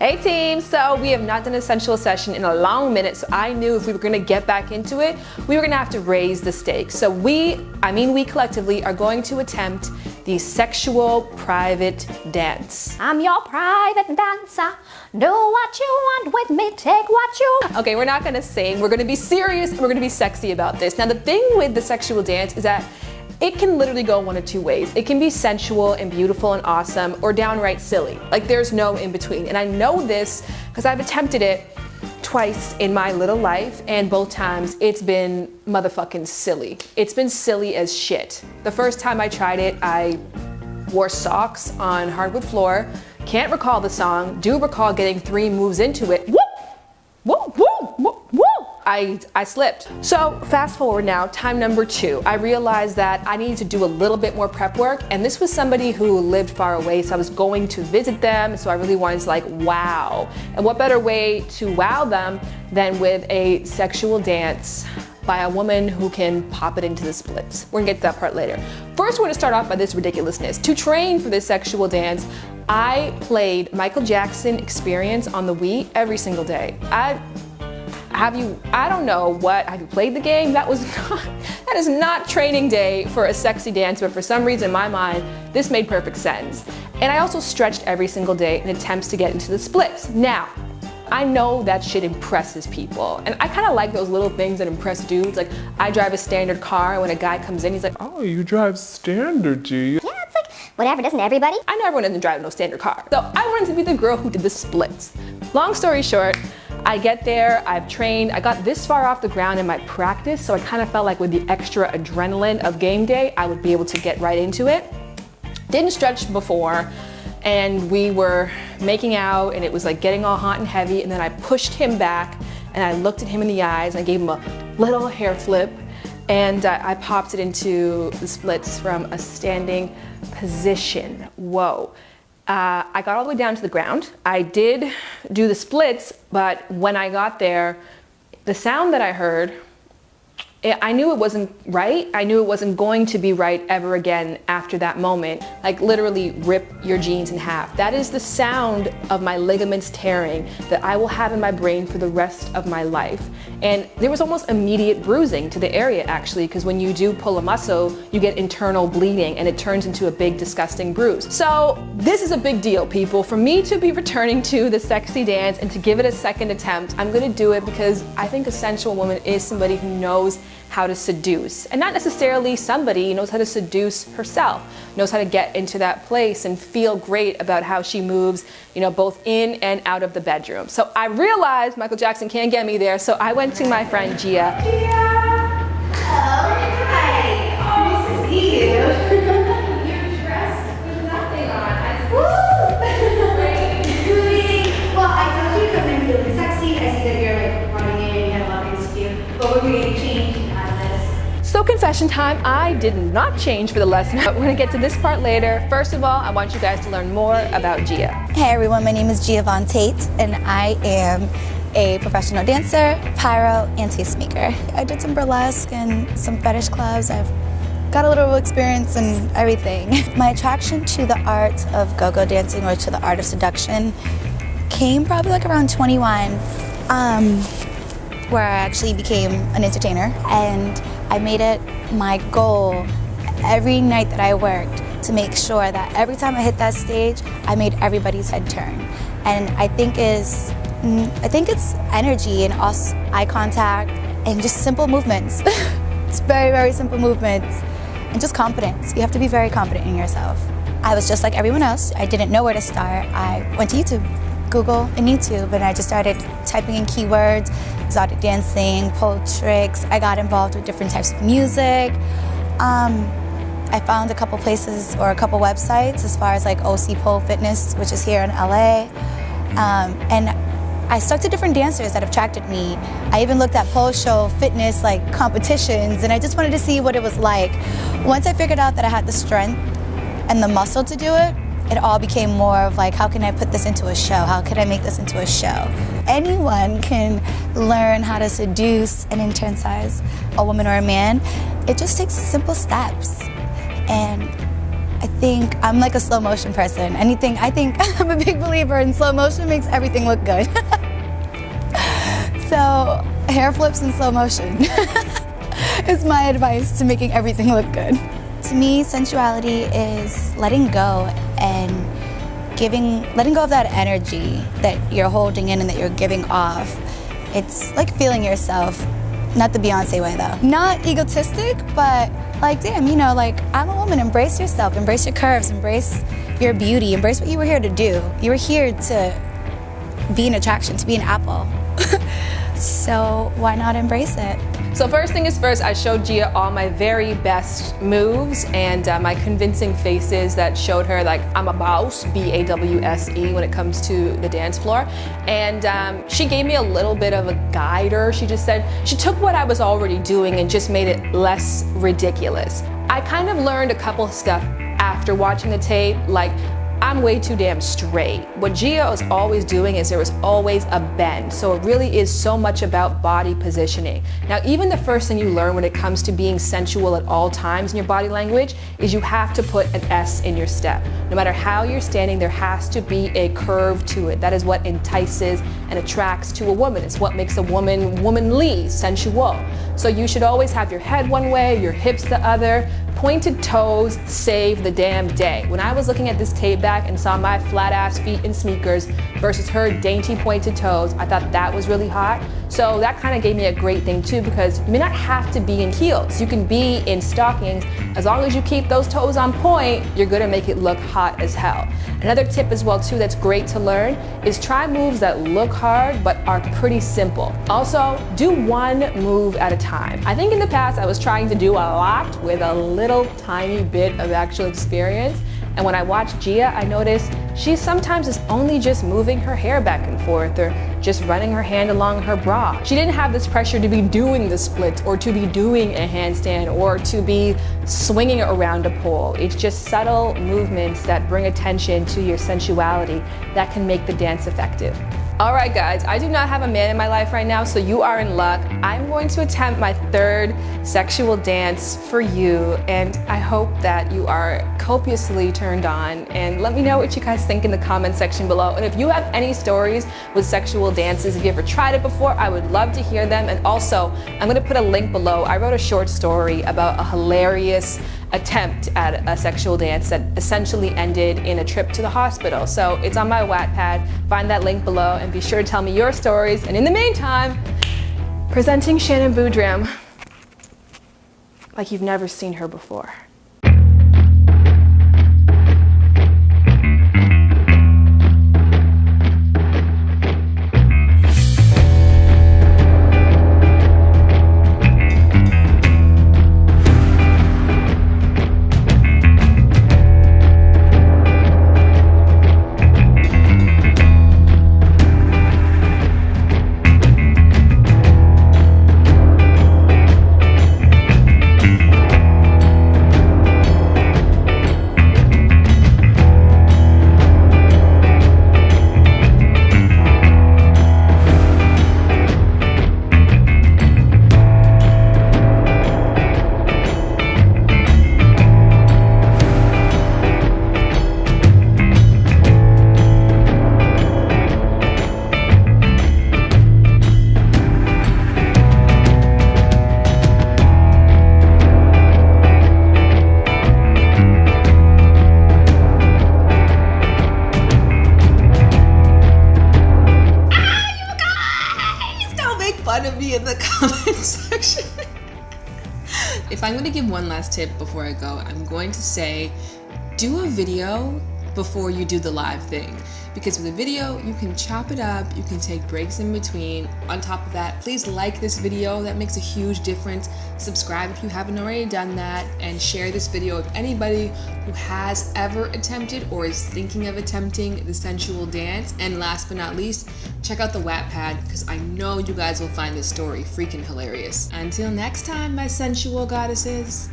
Hey team, so we have not done a sensual session in a long minute, so I knew if we were gonna get back into it, we were gonna have to raise the stakes. So we collectively are going to attempt the sexual private dance. I'm your private dancer. Do what you want with me, take what you... Okay, we're not gonna sing, we're gonna be serious, and we're gonna be sexy about this. Now the thing with the sexual dance is that it can literally go one of two ways. It can be sensual and beautiful and awesome, or downright silly. Like there's no in between. And I know this because I've attempted it twice in my little life, and both times it's been motherfucking silly. It's been silly as shit. The first time I tried it, I wore socks on hardwood floor. Can't recall the song, do recall getting 3 moves into it. Whoop! Whoop, whoop, whoop, whoop! I slipped. So fast forward now, time number 2. I realized that I needed to do a little bit more prep work, and this was somebody who lived far away, so I was going to visit them, so I really wanted to like wow. And what better way to wow them than with a sexual dance by a woman who can pop it into the splits. We're gonna get to that part later. First, we're gonna start off by this ridiculousness. To train for this sexual dance, I played Michael Jackson Experience on the Wii every single day. I don't know what, have you played the game? That is not training day for a sexy dance, but for some reason in my mind, this made perfect sense. And I also stretched every single day in attempts to get into the splits. Now, I know that shit impresses people, and I kind of like those little things that impress dudes. Like, I drive a standard car, and when a guy comes in, he's like, oh, you drive standard, do you? Yeah, it's like, whatever, doesn't everybody? I know everyone doesn't drive no standard car. So I wanted to be the girl who did the splits. Long story short, I get there, I've trained, I got this far off the ground in my practice, so I kind of felt like with the extra adrenaline of game day, I would be able to get right into it. Didn't stretch before, and we were making out, and it was like getting all hot and heavy, and then I pushed him back, and I looked at him in the eyes, and I gave him a little hair flip, and I popped it into the splits from a standing position. Whoa. I got all the way down to the ground. I did do the splits, but when I got there, the sound that I heard, I knew it wasn't right. I knew it wasn't going to be right ever again after that moment. Like literally rip your jeans in half. That is the sound of my ligaments tearing that I will have in my brain for the rest of my life. And there was almost immediate bruising to the area actually, because when you do pull a muscle, you get internal bleeding and it turns into a big disgusting bruise. So this is a big deal, people. For me to be returning to the sexy dance and to give it a second attempt, I'm gonna do it because I think a sensual woman is somebody who knows how to seduce, and not necessarily somebody who knows how to seduce herself, knows how to get into that place and feel great about how she moves, you know, both in and out of the bedroom. So I realized Michael Jackson can't get me there, so I went to my friend Gia. Gia! Oh, hi! Oh, nice to see you. You're dressed with nothing on. Woo! Well, I told you to come in feeling sexy. I see that you're like running in, you have a lot of things to do, but we're going to change. So confession time, I did not change for the lesson, but we're gonna get to this part later. First of all, I want you guys to learn more about Gia. Hey everyone, my name is Gia Von Tate, and I am a professional dancer, pyro, and tastemaker. I did some burlesque and some fetish clubs. I've got a little experience in everything. My attraction to the art of go-go dancing, or to the art of seduction, came probably like around 21, where I actually became an entertainer, and I made it my goal every night that I worked to make sure that every time I hit that stage, I made everybody's head turn. And I think it's energy and eye contact and just simple movements. It's very, very simple movements, and just confidence. You have to be very confident in yourself. I was just like everyone else. I didn't know where to start. I went to YouTube, Google and YouTube, and I just started typing in keywords, exotic dancing, pole tricks. I got involved with different types of music. I found a couple places or a couple websites as far as like OC Pole Fitness, which is here in LA. And I stuck to different dancers that attracted me. I even looked at pole show fitness like competitions, and I just wanted to see what it was like. Once I figured out that I had the strength and the muscle to do it, it all became more of like, how can I put this into a show? How can I make this into a show? Anyone can learn how to seduce and internalize a woman or a man. It just takes simple steps. And I think I'm like a slow motion person. I think I'm a big believer in slow motion makes everything look good. So hair flips in slow motion is my advice to making everything look good. To me, sensuality is letting go and letting go of that energy that you're holding in and that you're giving off. It's like feeling yourself, not the Beyonce way though. Not egotistic, but like, damn, you know, like, I'm a woman, embrace yourself, embrace your curves, embrace your beauty, embrace what you were here to do. You were here to be an attraction, to be an apple. So why not embrace it? So first thing is first, I showed Gia all my very best moves and my convincing faces that showed her like I'm a boss, B-A-W-S-E, when it comes to the dance floor. And she gave me a little bit of a guider. She just said, she took what I was already doing and just made it less ridiculous. I kind of learned a couple stuff after watching the tape, like I'm way too damn straight. What Gia was always doing is there was always a bend. So it really is so much about body positioning. Now, even the first thing you learn when it comes to being sensual at all times in your body language is you have to put an S in your step. No matter how you're standing, there has to be a curve to it. That is what entices and attracts to a woman. It's what makes a woman womanly, sensual. So you should always have your head one way, your hips the other. Pointed toes save the damn day. When I was looking at this tape back and saw my flat ass feet in sneakers versus her dainty pointed toes, I thought that was really hot. So that kind of gave me a great thing too, because you may not have to be in heels. You can be in stockings. As long as you keep those toes on point, you're gonna make it look hot as hell. Another tip as well too that's great to learn is try moves that look hard but are pretty simple. Also, do one move at a time. I think in the past I was trying to do a lot with a little tiny bit of actual experience. And when I watched Gia, I noticed she sometimes is only just moving her hair back and forth or just running her hand along her bra. She didn't have this pressure to be doing the splits or to be doing a handstand or to be swinging around a pole. It's just subtle movements that bring attention to your sensuality that can make the dance effective. All right, guys, I do not have a man in my life right now, so you are in luck. I'm going to attempt my third sexual dance for you, and I hope that you are copiously turned on. And let me know what you guys think in the comment section below. And if you have any stories with sexual dances, if you ever tried it before, I would love to hear them. And also, I'm gonna put a link below. I wrote a short story about a hilarious attempt at a sexual dance that essentially ended in a trip to the hospital. So it's on my Wattpad. Find that link below and be sure to tell me your stories. And in the meantime, presenting Shannon Boodram like you've never seen her before. Of me in the comment section. If I'm going to give one last tip before I go, I'm going to say do a video before you do the live thing, because with a video you can chop it up, you can take breaks in between. On top of that, please like this video, that makes a huge difference. Subscribe if you haven't already done that, and share this video with anybody who has ever attempted or is thinking of attempting the sensual dance. And last but not least, check out the Wattpad, because I know you guys will find this story freaking hilarious. Until next time, my sensual goddesses.